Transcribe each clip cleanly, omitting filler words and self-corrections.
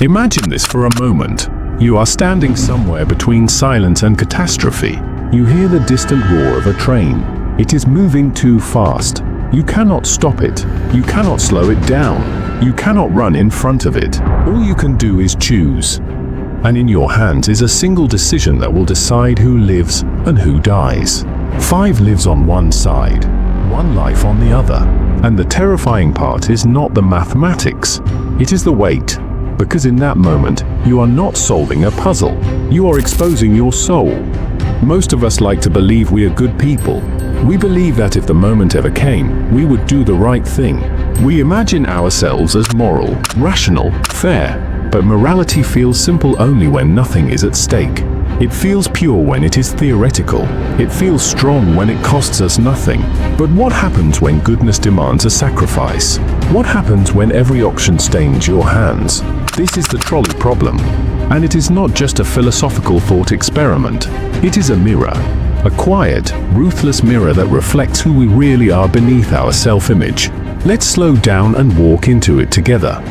Imagine this for a moment. You are standing somewhere between silence and catastrophe. You hear the distant roar of a train. It is moving too fast. You cannot stop it. You cannot slow it down. You cannot run in front of it. All you can do is choose. And in your hands is a single decision that will decide who lives and who dies. 5 lives on one side, 1 life on the other. And the terrifying part is not the mathematics, it is the weight. Because in that moment, you are not solving a puzzle. You are exposing your soul. Most of us like to believe we are good people. We believe that if the moment ever came, we would do the right thing. We imagine ourselves as moral, rational, fair. But morality feels simple only when nothing is at stake. It feels pure when it is theoretical. It feels strong when it costs us nothing. But what happens when goodness demands a sacrifice? What happens when every option stains your hands? This is the trolley problem. And it is not just a philosophical thought experiment. It is a mirror. A quiet, ruthless mirror that reflects who we really are beneath our self-image. Let's slow down and walk into it together.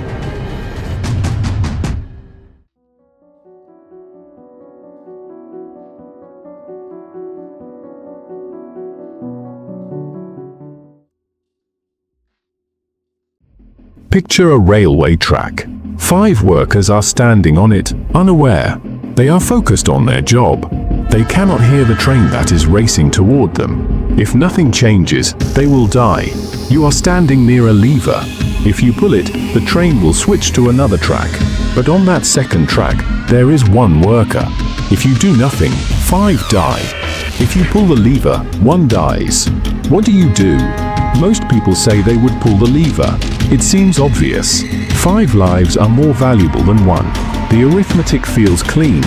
Picture a railway track. 5 workers are standing on it, unaware. They are focused on their job. They cannot hear the train that is racing toward them. If nothing changes, they will die. You are standing near a lever. If you pull it, the train will switch to another track. But on that second track, there is 1 worker. If you do nothing, 5 die. If you pull the lever, 1 dies. What do you do? Most people say they would pull the lever. It seems obvious. 5 lives are more valuable than 1. The arithmetic feels clean.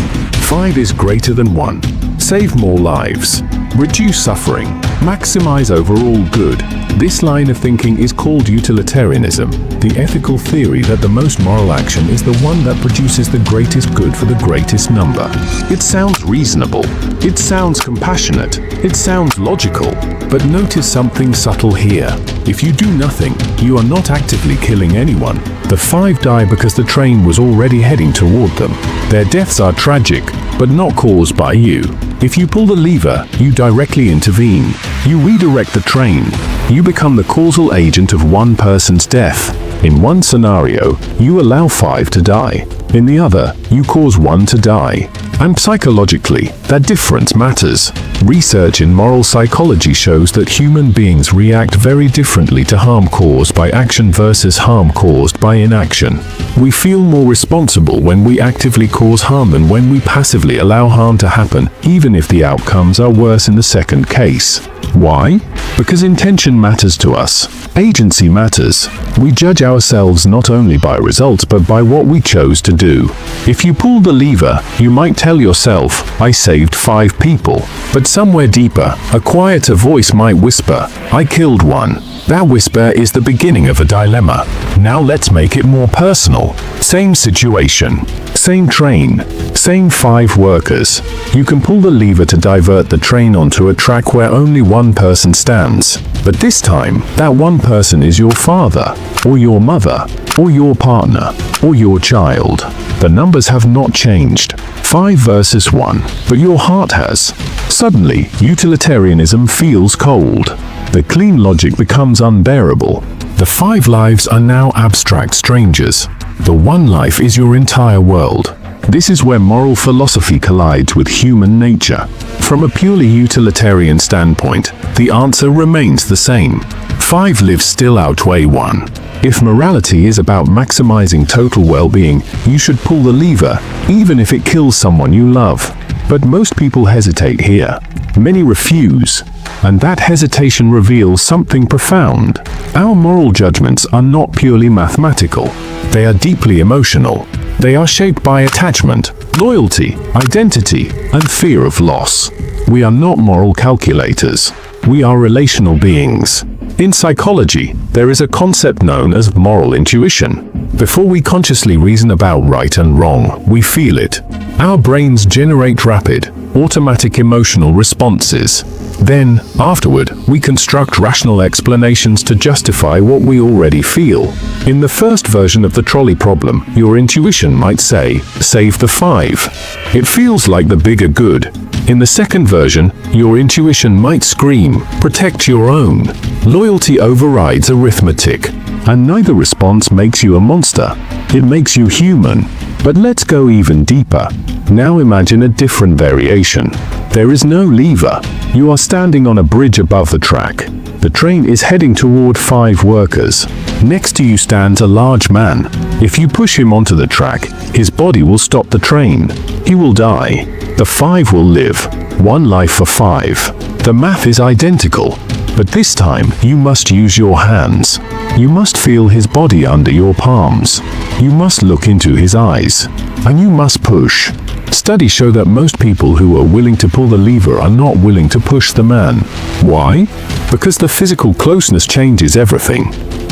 5 is greater than 1. Save more lives. Reduce suffering. Maximize overall good. This line of thinking is called utilitarianism, the ethical theory that the most moral action is the one that produces the greatest good for the greatest number. It sounds reasonable. It sounds compassionate. It sounds logical. But notice something subtle here. If you do nothing, you are not actively killing anyone. The 5 die because the train was already heading toward them. Their deaths are tragic, but not caused by you. If you pull the lever, you directly intervene. You redirect the train. You become the causal agent of 1 person's death. In one scenario, you allow 5 to die. In the other, you cause 1 to die. And psychologically, that difference matters. Research in moral psychology shows that human beings react very differently to harm caused by action versus harm caused by inaction. We feel more responsible when we actively cause harm than when we passively allow harm to happen, even if the outcomes are worse in the second case. Why? Because intention matters to us. Agency matters. We judge ourselves not only by results but by what we chose to do. If you pull the lever, you might tell yourself, I saved 5 people. But somewhere deeper, a quieter voice might whisper, I killed 1. That whisper is the beginning of a dilemma. Now let's make it more personal. Same situation, same train, same 5 workers. You can pull the lever to divert the train onto a track where only 1 person stands. But this time, that 1 person is your father, or your mother, or your partner, or your child. The numbers have not changed. 5 versus 1, but your heart has. Suddenly, utilitarianism feels cold. The clean logic becomes unbearable. The 5 lives are now abstract strangers. The 1 life is your entire world. This is where moral philosophy collides with human nature. From a purely utilitarian standpoint, the answer remains the same. 5 lives still outweigh 1. If morality is about maximizing total well-being, you should pull the lever, even if it kills someone you love. But most people hesitate here. Many refuse. And that hesitation reveals something profound. Our moral judgments are not purely mathematical. They are deeply emotional. They are shaped by attachment, loyalty, identity, and fear of loss. We are not moral calculators. We are relational beings. In psychology, there is a concept known as moral intuition. Before we consciously reason about right and wrong, we feel it. Our brains generate rapid, automatic emotional responses. Then, afterward, we construct rational explanations to justify what we already feel. In the first version of the trolley problem, your intuition might say, save the 5. It feels like the bigger good. In the second version, your intuition might scream, protect your own. Loyalty overrides arithmetic. And neither response makes you a monster. It makes you human. But let's go even deeper. Now imagine a different variation. There is no lever. You are standing on a bridge above the track. The train is heading toward 5 workers. Next to you stands a large man. If you push him onto the track, his body will stop the train. He will die. The 5 will live. 1 life for 5. The math is identical. But this time, you must use your hands. You must feel his body under your palms. You must look into his eyes. And you must push. Studies show that most people who are willing to pull the lever are not willing to push the man. Why? Because the physical closeness changes everything.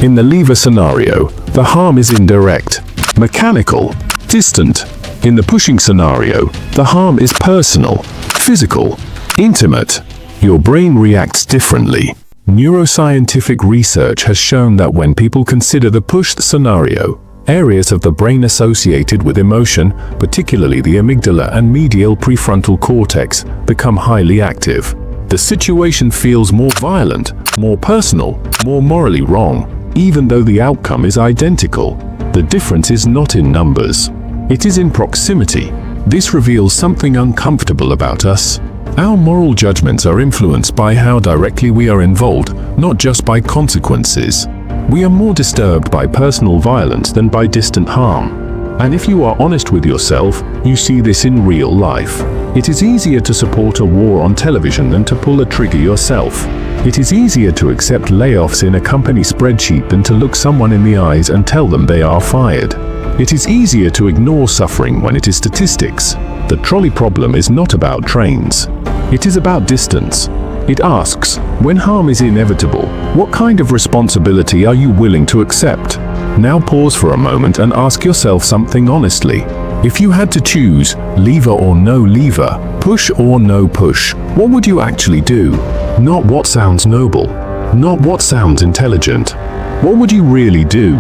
In the lever scenario, the harm is indirect, mechanical, distant. In the pushing scenario, the harm is personal, physical, intimate. Your brain reacts differently. Neuroscientific research has shown that when people consider the pushed scenario, areas of the brain associated with emotion, particularly the amygdala and medial prefrontal cortex, become highly active. The situation feels more violent, more personal, more morally wrong, even though the outcome is identical. The difference is not in numbers. It is in proximity. This reveals something uncomfortable about us. Our moral judgments are influenced by how directly we are involved, not just by consequences. We are more disturbed by personal violence than by distant harm. And if you are honest with yourself, you see this in real life. It is easier to support a war on television than to pull a trigger yourself. It is easier to accept layoffs in a company spreadsheet than to look someone in the eyes and tell them they are fired. It is easier to ignore suffering when it is statistics. The trolley problem is not about trains. It is about distance. It asks, when harm is inevitable, what kind of responsibility are you willing to accept? Now pause for a moment and ask yourself something honestly. If you had to choose, lever or no lever, push or no push, what would you actually do? Not what sounds noble. Not what sounds intelligent. What would you really do?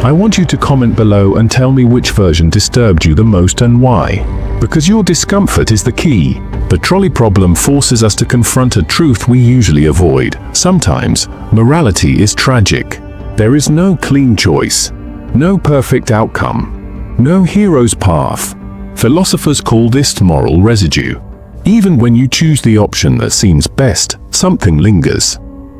I want you to comment below and tell me which version disturbed you the most and why. Because your discomfort is the key. The trolley problem forces us to confront a truth we usually avoid. Sometimes, morality is tragic. There is no clean choice. No perfect outcome. No hero's path. Philosophers call this moral residue. Even when you choose the option that seems best, something lingers.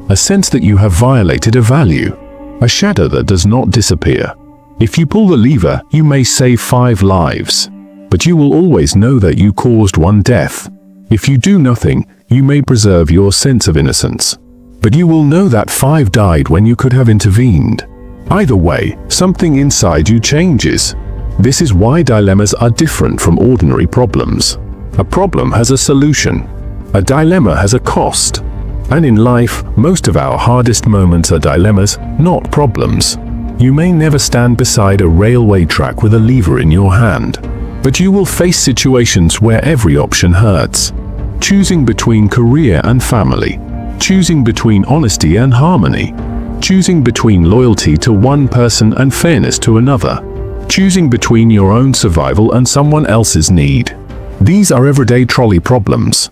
A sense that you have violated a value. A shadow that does not disappear. If you pull the lever, you may save 5 lives. But you will always know that you caused 1 death. If you do nothing, you may preserve your sense of innocence. But you will know that 5 died when you could have intervened. Either way, something inside you changes. This is why dilemmas are different from ordinary problems. A problem has a solution. A dilemma has a cost. And in life, most of our hardest moments are dilemmas, not problems. You may never stand beside a railway track with a lever in your hand. But you will face situations where every option hurts. Choosing between career and family. Choosing between honesty and harmony. Choosing between loyalty to one person and fairness to another. Choosing between your own survival and someone else's need. These are everyday trolley problems.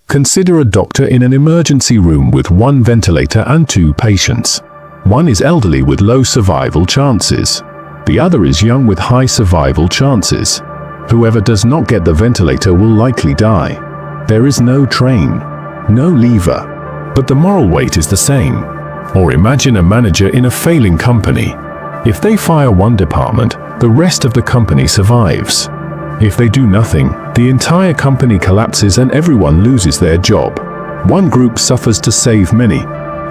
Consider a doctor in an emergency room with 1 ventilator and 2 patients. One is elderly with low survival chances. The other is young with high survival chances. Whoever does not get the ventilator will likely die. There is no train, no lever, but the moral weight is the same. Or imagine a manager in a failing company. If they fire one department, the rest of the company survives. If they do nothing, the entire company collapses and everyone loses their job. One group suffers to save many.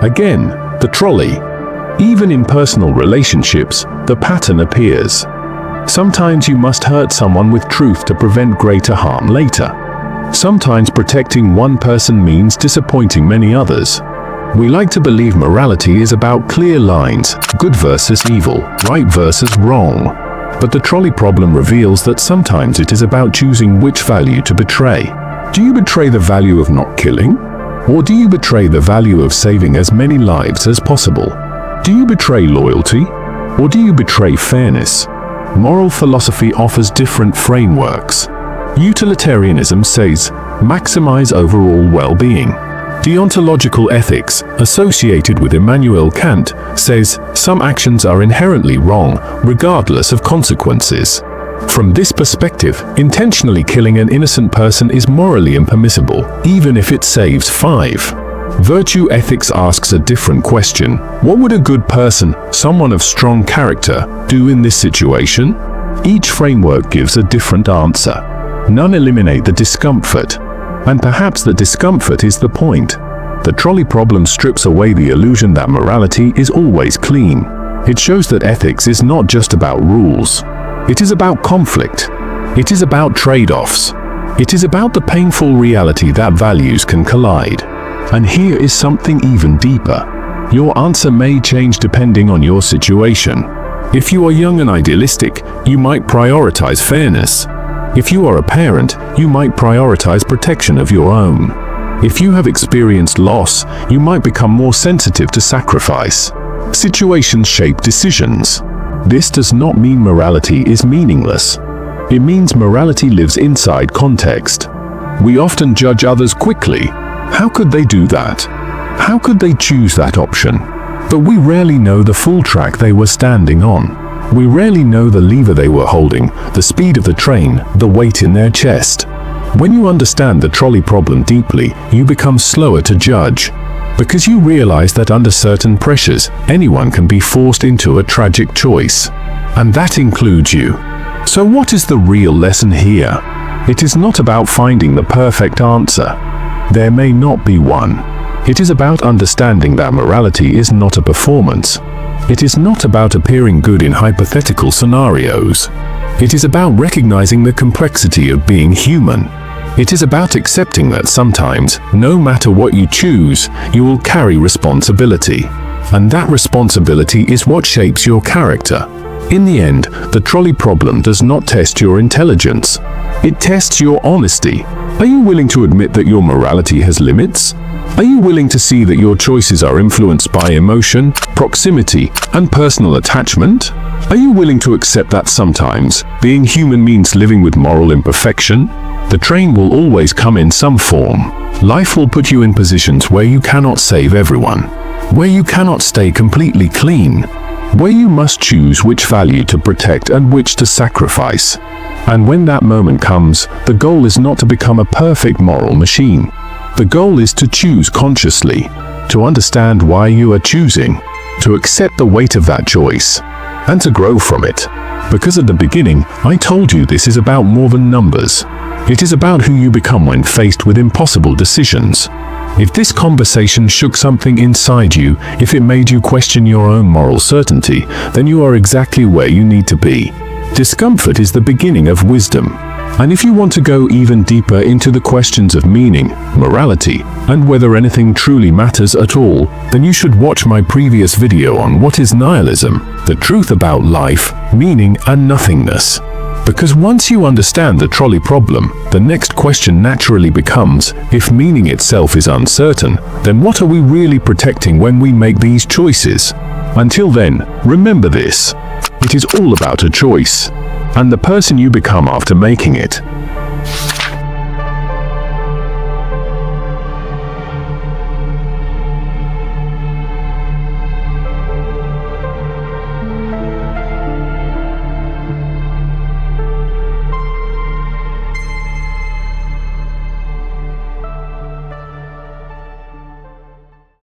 Again, the trolley. Even in personal relationships, the pattern appears. Sometimes you must hurt someone with truth to prevent greater harm later. Sometimes protecting one person means disappointing many others. We like to believe morality is about clear lines, good versus evil, right versus wrong. But the trolley problem reveals that sometimes it is about choosing which value to betray. Do you betray the value of not killing? Or do you betray the value of saving as many lives as possible? Do you betray loyalty? Or do you betray fairness? Moral philosophy offers different frameworks. Utilitarianism says, maximize overall well-being. Deontological ethics, associated with Immanuel Kant, says some actions are inherently wrong, regardless of consequences. From this perspective, intentionally killing an innocent person is morally impermissible, even if it saves 5. Virtue ethics asks a different question. What would a good person, someone of strong character, do in this situation? Each framework gives a different answer. None eliminate the discomfort. And perhaps the discomfort is the point. The trolley problem strips away the illusion that morality is always clean. It shows that ethics is not just about rules. It is about conflict. It is about trade-offs. It is about the painful reality that values can collide. And here is something even deeper. Your answer may change depending on your situation. If you are young and idealistic, you might prioritize fairness. If you are a parent, you might prioritize protection of your own. If you have experienced loss, you might become more sensitive to sacrifice. Situations shape decisions. This does not mean morality is meaningless. It means morality lives inside context. We often judge others quickly. How could they do that? How could they choose that option? But we rarely know the full track they were standing on. We rarely know the lever they were holding, the speed of the train, the weight in their chest. When you understand the trolley problem deeply, you become slower to judge. Because you realize that under certain pressures, anyone can be forced into a tragic choice. And that includes you. So what is the real lesson here? It is not about finding the perfect answer. There may not be one. It is about understanding that morality is not a performance. It is not about appearing good in hypothetical scenarios. It is about recognizing the complexity of being human. It is about accepting that sometimes, no matter what you choose, you will carry responsibility. And that responsibility is what shapes your character. In the end, the trolley problem does not test your intelligence. It tests your honesty. Are you willing to admit that your morality has limits? Are you willing to see that your choices are influenced by emotion, proximity, and personal attachment? Are you willing to accept that sometimes being human means living with moral imperfection? The train will always come in some form. Life will put you in positions where you cannot save everyone, where you cannot stay completely clean, where you must choose which value to protect and which to sacrifice. And when that moment comes, the goal is not to become a perfect moral machine. The goal is to choose consciously, to understand why you are choosing, to accept the weight of that choice, and to grow from it. Because at the beginning, I told you this is about more than numbers. It is about who you become when faced with impossible decisions. If this conversation shook something inside you, if it made you question your own moral certainty, then you are exactly where you need to be. Discomfort is the beginning of wisdom. And if you want to go even deeper into the questions of meaning, morality, and whether anything truly matters at all, then you should watch my previous video on what is nihilism, the truth about life, meaning, and nothingness. Because once you understand the trolley problem, the next question naturally becomes, if meaning itself is uncertain, then what are we really protecting when we make these choices? Until then, remember this. It is all about a choice, and the person you become after making it.